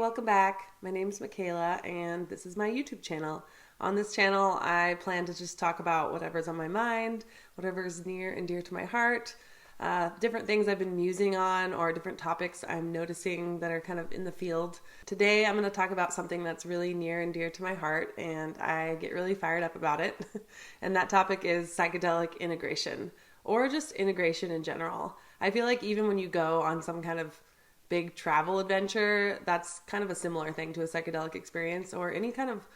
welcome back. My name is Micheala, and this is my YouTube channel. On this channel, I plan to just talk about whatever's on my mind, whatever's near and dear to my heart, different things I've been musing on, or different topics I'm noticing that are kind of in the field. Today, I'm going to talk about something that's really near and dear to my heart, and I get really fired up about it. And that topic is psychedelic integration, or just integration in general. I feel like even when you go on some kind of big travel adventure, that's kind of a similar thing to a psychedelic experience, or any kind of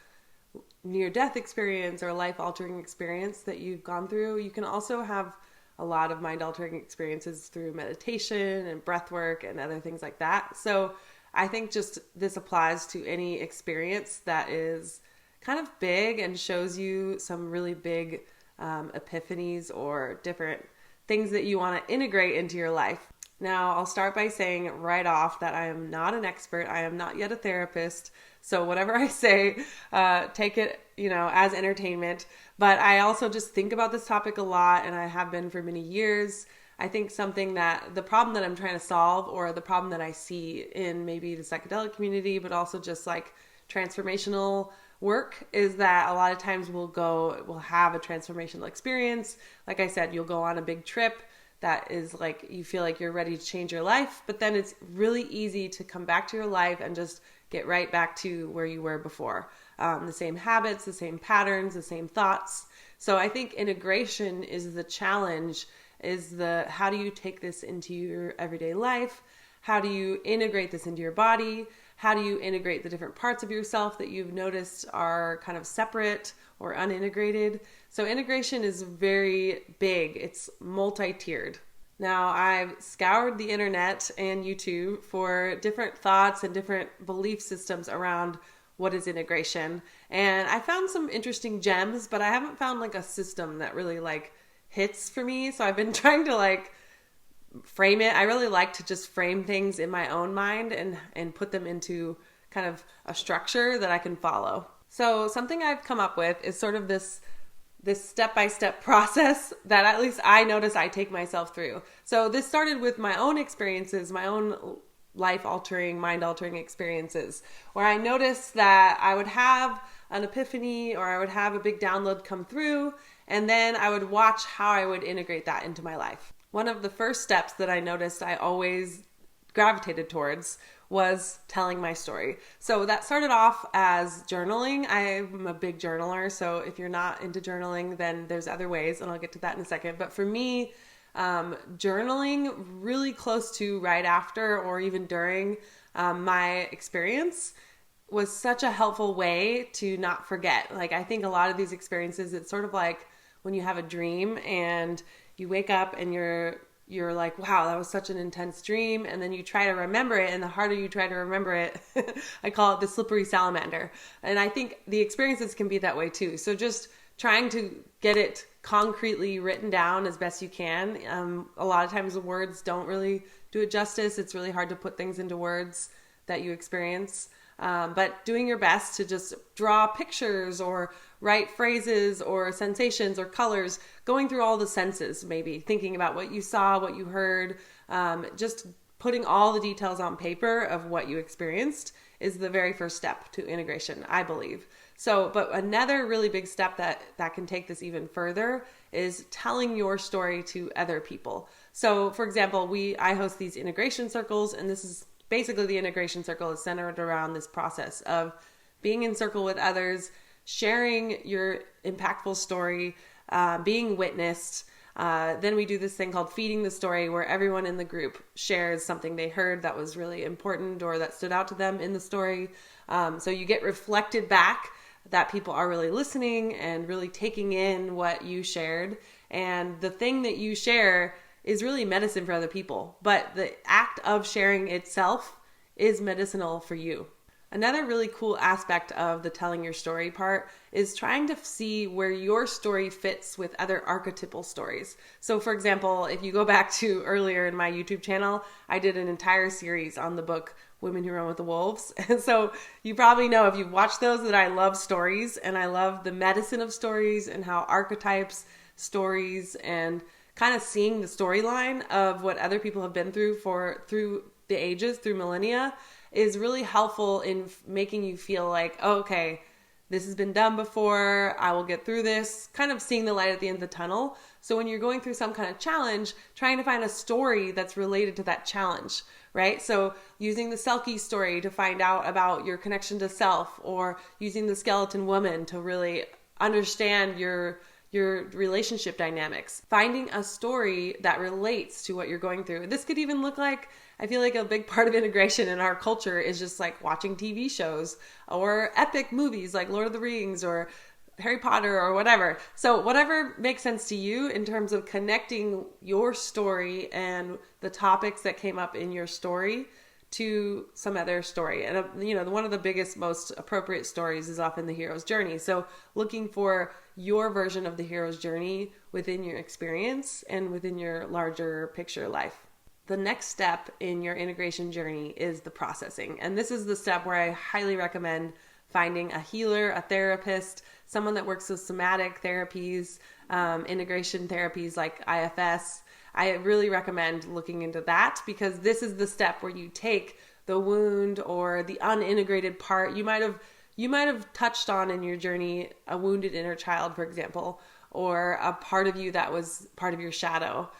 near-death experience or life-altering experience that you've gone through. You can also have a lot of mind-altering experiences through meditation and breath work and other things like that. So I think just this applies to any experience that is kind of big and shows you some really big epiphanies or different things that you want to integrate into your life. Now, I'll start by saying right off that I am not an expert. I am not yet a therapist. So whatever I say, take it, as entertainment. But I also just think about this topic a lot, and I have been for many years. I think the problem that I'm trying to solve, or the problem that I see in maybe the psychedelic community, but also just like transformational work, is that a lot of times we'll have a transformational experience. Like I said, you'll go on a big trip that is like, you feel like you're ready to change your life, but then it's really easy to come back to your life and just get right back to where you were before. The same habits, the same patterns, the same thoughts. So I think integration is the challenge, how do you take this into your everyday life? How do you integrate this into your body? How do you integrate the different parts of yourself that you've noticed are kind of separate or unintegrated? So integration is very big. It's multi-tiered. Now, I've scoured the internet and YouTube for different thoughts and different belief systems around what is integration. And I found some interesting gems, but I haven't found like a system that really like hits for me. So I've been trying to like frame it. I really like to just frame things in my own mind and put them into kind of a structure that I can follow. So something I've come up with is sort of this step-by-step process that at least I notice I take myself through. So this started with my own experiences, my own life-altering, mind-altering experiences, where I noticed that I would have an epiphany or I would have a big download come through, and then I would watch how I would integrate that into my life. One of the first steps that I noticed I always gravitated towards was telling my story. So that started off as journaling. I'm a big journaler, so if you're not into journaling, then there's other ways, and I'll get to that in a second. But for me, journaling really close to right after or even during my experience was such a helpful way to not forget. Like, I think a lot of these experiences, it's sort of like when you have a dream and you wake up and you're like, wow, that was such an intense dream. And then you try to remember it. And the harder you try to remember it, I call it the slippery salamander. And I think the experiences can be that way too. So just trying to get it concretely written down as best you can. A lot of times the words don't really do it justice. It's really hard to put things into words that you experience. But doing your best to just draw pictures or write phrases or sensations or colors, going through all the senses, maybe thinking about what you saw, what you heard, just putting all the details on paper of what you experienced is the very first step to integration, I believe. So, but another really big step that can take this even further is telling your story to other people. So, for example, I host these integration circles, and this is basically the integration circle is centered around this process of being in circle with others, sharing your impactful story, being witnessed. Then we do this thing called feeding the story, where everyone in the group shares something they heard that was really important or that stood out to them in the story. So you get reflected back that people are really listening and really taking in what you shared. And the thing that you share is really medicine for other people, but the act of sharing itself is medicinal for you. Another really cool aspect of the telling your story part is trying to see where your story fits with other archetypal stories. So for example, if you go back to earlier in my YouTube channel, I did an entire series on the book Women Who Run with the Wolves. And so you probably know, if you've watched those, that I love stories, and I love the medicine of stories and how archetypes, stories, and kind of seeing the storyline of what other people have been through the ages, through millennia, is really helpful in making you feel like, oh, okay, this has been done before, I will get through this, kind of seeing the light at the end of the tunnel. So when you're going through some kind of challenge, trying to find a story that's related to that challenge, right? So using the Selkie story to find out about your connection to self, or using the skeleton woman to really understand your relationship dynamics. Finding a story that relates to what you're going through. This could even look like, I feel like a big part of integration in our culture is just like watching TV shows or epic movies like Lord of the Rings or Harry Potter or whatever. So whatever makes sense to you in terms of connecting your story and the topics that came up in your story to some other story. And one of the biggest, most appropriate stories is often the hero's journey. So looking for your version of the hero's journey within your experience and within your larger picture life. The next step in your integration journey is the processing. And this is the step where I highly recommend finding a healer, a therapist, someone that works with somatic therapies, integration therapies like IFS. I really recommend looking into that, because this is the step where you take the wound or the unintegrated part. You might have touched on in your journey a wounded inner child, for example, or a part of you that was part of your shadow,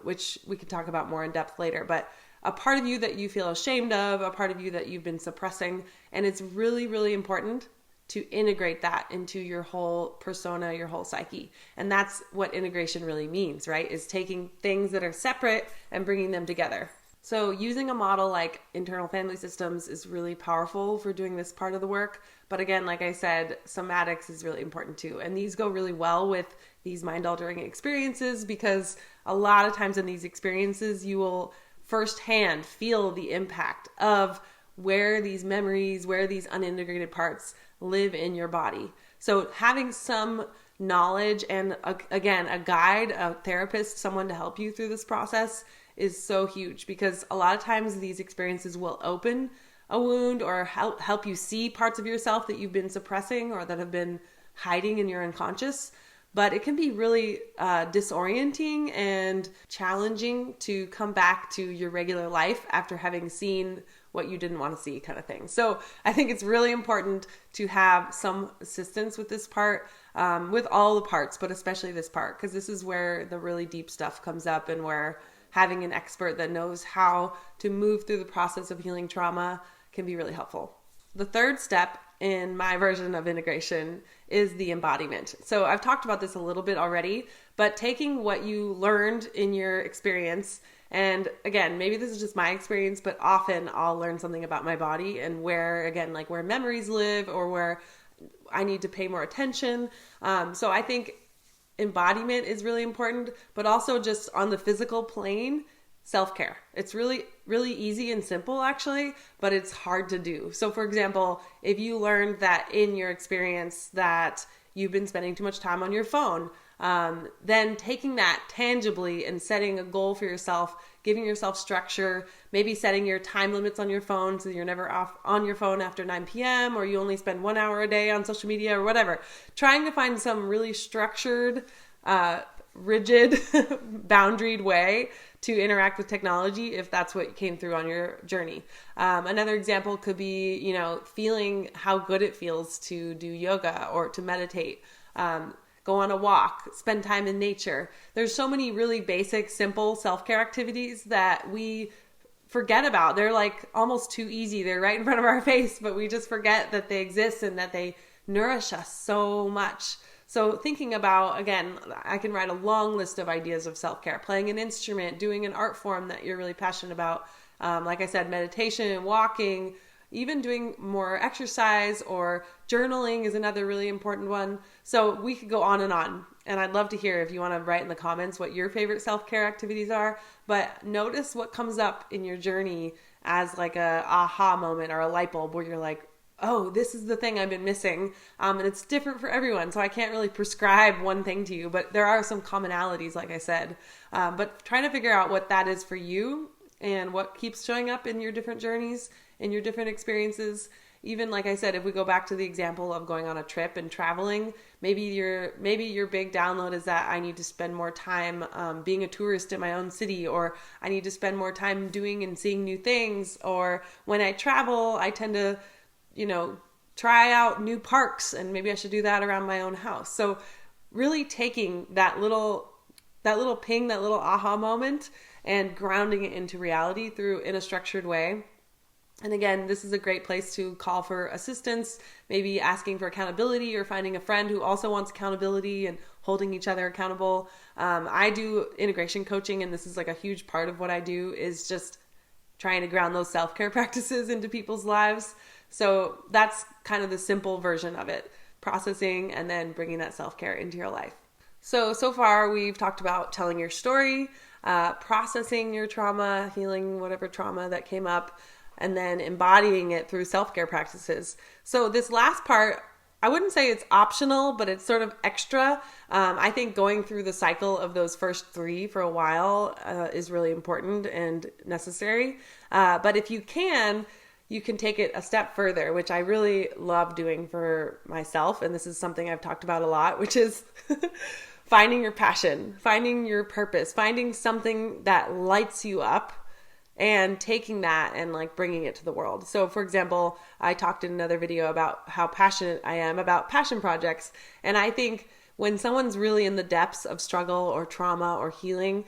which we can talk about more in depth later, but a part of you that you feel ashamed of, a part of you that you've been suppressing. And it's really, really important to integrate that into your whole persona, your whole psyche. And that's what integration really means, right? Is taking things that are separate and bringing them together. So using a model like internal family systems is really powerful for doing this part of the work. But again, like I said, somatics is really important too. And these go really well with these mind-altering experiences, because a lot of times in these experiences, you will firsthand feel the impact of where these memories, where these unintegrated parts live in your body. So having some knowledge and again, a guide, a therapist, someone to help you through this process is so huge, because a lot of times these experiences will open a wound or help you see parts of yourself that you've been suppressing or that have been hiding in your unconscious. But it can be really disorienting and challenging to come back to your regular life after having seen what you didn't want to see, kind of thing. So I think it's really important to have some assistance with this part, with all the parts, but especially this part, because this is where the really deep stuff comes up, and where having an expert that knows how to move through the process of healing trauma can be really helpful. The third step in my version of integration is the embodiment. So I've talked about this a little bit already, but taking what you learned in your experience, and again, maybe this is just my experience, but often I'll learn something about my body and where memories live or where I need to pay more attention. So I think embodiment is really important, but also just on the physical plane, self-care. It's really, really easy and simple actually, but it's hard to do. So for example, if you learned that in your experience that you've been spending too much time on your phone, then taking that tangibly and setting a goal for yourself, giving yourself structure, maybe setting your time limits on your phone so you're never off on your phone after 9 p.m. or you only spend 1 hour a day on social media or whatever. Trying to find some really structured, rigid, boundaried way to interact with technology if that's what came through on your journey. Another example could be, feeling how good it feels to do yoga or to meditate, go on a walk, spend time in nature. There's so many really basic, simple self-care activities that we forget about. They're like almost too easy. They're right in front of our face, but we just forget that they exist and that they nourish us so much. So thinking about, again, I can write a long list of ideas of self-care, playing an instrument, doing an art form that you're really passionate about. Like I said, meditation, walking, even doing more exercise or journaling is another really important one. So we could go on. And I'd love to hear if you want to write in the comments what your favorite self-care activities are. But notice what comes up in your journey as like a aha moment or a light bulb where you're like, oh, this is the thing I've been missing. And it's different for everyone. So I can't really prescribe one thing to you, but there are some commonalities, like I said. But trying to figure out what that is for you and what keeps showing up in your different journeys, in your different experiences, even like I said, if we go back to the example of going on a trip and traveling, maybe your big download is that I need to spend more time being a tourist in my own city, or I need to spend more time doing and seeing new things. Or when I travel, I tend to, try out new parks, and maybe I should do that around my own house. So really taking that little ping, that little aha moment, and grounding it into reality in a structured way. And again, this is a great place to call for assistance, maybe asking for accountability or finding a friend who also wants accountability and holding each other accountable. I do integration coaching, and this is like a huge part of what I do, is just trying to ground those self-care practices into people's lives. So that's kind of the simple version of it, processing and then bringing that self-care into your life. So far we've talked about telling your story, processing your trauma, healing whatever trauma that came up, and then embodying it through self-care practices. So this last part, I wouldn't say it's optional, but it's sort of extra. I think going through the cycle of those first 3 for a while is really important and necessary. But if you can take it a step further, which I really love doing for myself. And this is something I've talked about a lot, which is finding your passion, finding your purpose, finding something that lights you up, and taking that and like bringing it to the world. So for example, I talked in another video about how passionate I am about passion projects. And I think when someone's really in the depths of struggle or trauma or healing,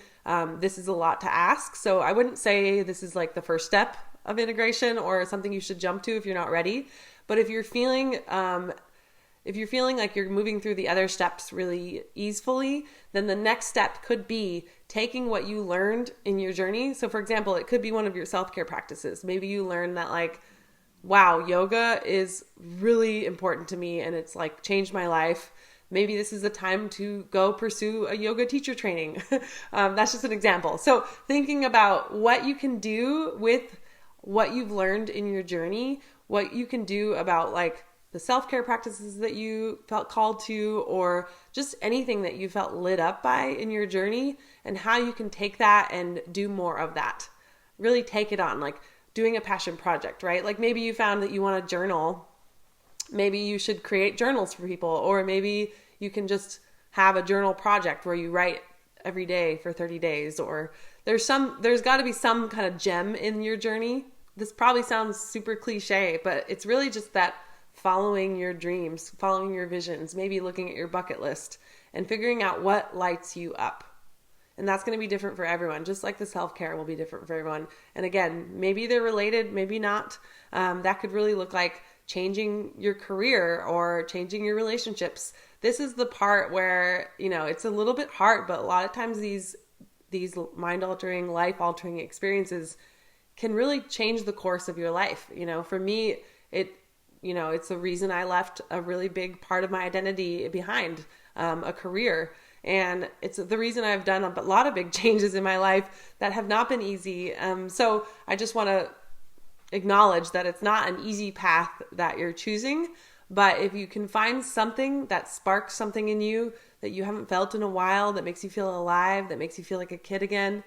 this is a lot to ask. So I wouldn't say this is like the first step of integration or something you should jump to if you're not ready. But if you're feeling like you're moving through the other steps really easily, then the next step could be taking what you learned in your journey. So for example, it could be one of your self-care practices. Maybe you learned that like, wow, yoga is really important to me and it's like changed my life. Maybe this is the time to go pursue a yoga teacher training. That's just an example. So thinking about what you can do with what you've learned in your journey, what you can do about like the self-care practices that you felt called to, or just anything that you felt lit up by in your journey, and how you can take that and do more of that. Really take it on, like doing a passion project, right? Like maybe you found that you want to journal. Maybe you should create journals for people, or maybe you can just have a journal project where you write every day for 30 days, or there's got to be some kind of gem in your journey. This probably sounds super cliche, but it's really just that following your dreams, following your visions, maybe looking at your bucket list and figuring out what lights you up. And that's going to be different for everyone, just like the self-care will be different for everyone. And again, maybe they're related, maybe not. That could really look like changing your career or changing your relationships. This is the part where, it's a little bit hard, but a lot of times these mind-altering, life-altering experiences can really change the course of your life. For me, it's the reason I left a really big part of my identity behind, a career. And it's the reason I've done a lot of big changes in my life that have not been easy. So I just want to acknowledge that it's not an easy path that you're choosing, but if you can find something that sparks something in you that you haven't felt in a while, that makes you feel alive, that makes you feel like a kid again,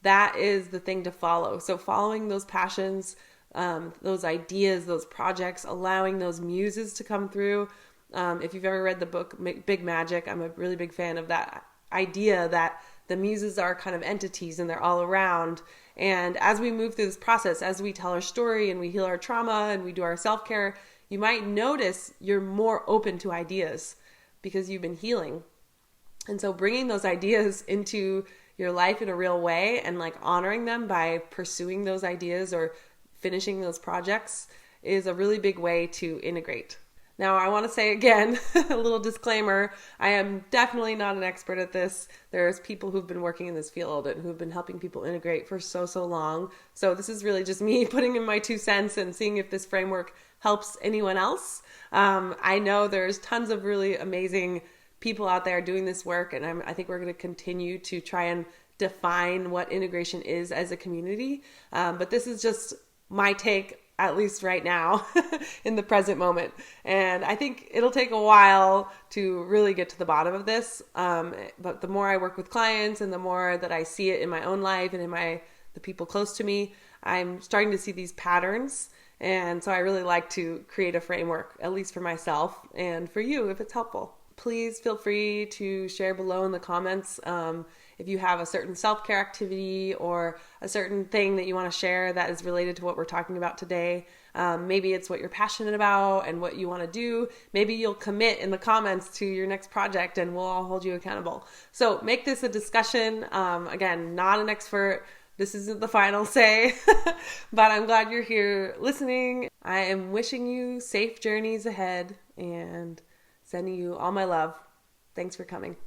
that is the thing to follow. So following those passions, those ideas, those projects, allowing those muses to come through. If you've ever read the book Big Magic, I'm a really big fan of that idea that the muses are kind of entities and they're all around. And as we move through this process, as we tell our story and we heal our trauma and we do our self-care, you might notice you're more open to ideas because you've been healing. And so bringing those ideas into your life in a real way and like honoring them by pursuing those ideas or finishing those projects is a really big way to integrate. Now, I want to say again, a little disclaimer, I am definitely not an expert at this. There's people who've been working in this field and who've been helping people integrate for so long. So this is really just me putting in my 2 cents and seeing if this framework helps anyone else. I know there's tons of really amazing people out there doing this work, and I think we're going to continue to try and define what integration is as a community. But this is just my take, at least right now, in the present moment. And I think it'll take a while to really get to the bottom of this. But the more I work with clients and the more that I see it in my own life and in the people close to me, I'm starting to see these patterns. And so I really like to create a framework, at least for myself and for you if it's helpful. Please feel free to share below in the comments if you have a certain self-care activity or a certain thing that you want to share that is related to what we're talking about today. Maybe it's what you're passionate about and what you want to do. Maybe you'll commit in the comments to your next project and we'll all hold you accountable. So make this a discussion. Again, not an expert. This isn't the final say, but I'm glad you're here listening. I am wishing you safe journeys ahead and sending you all my love. Thanks for coming.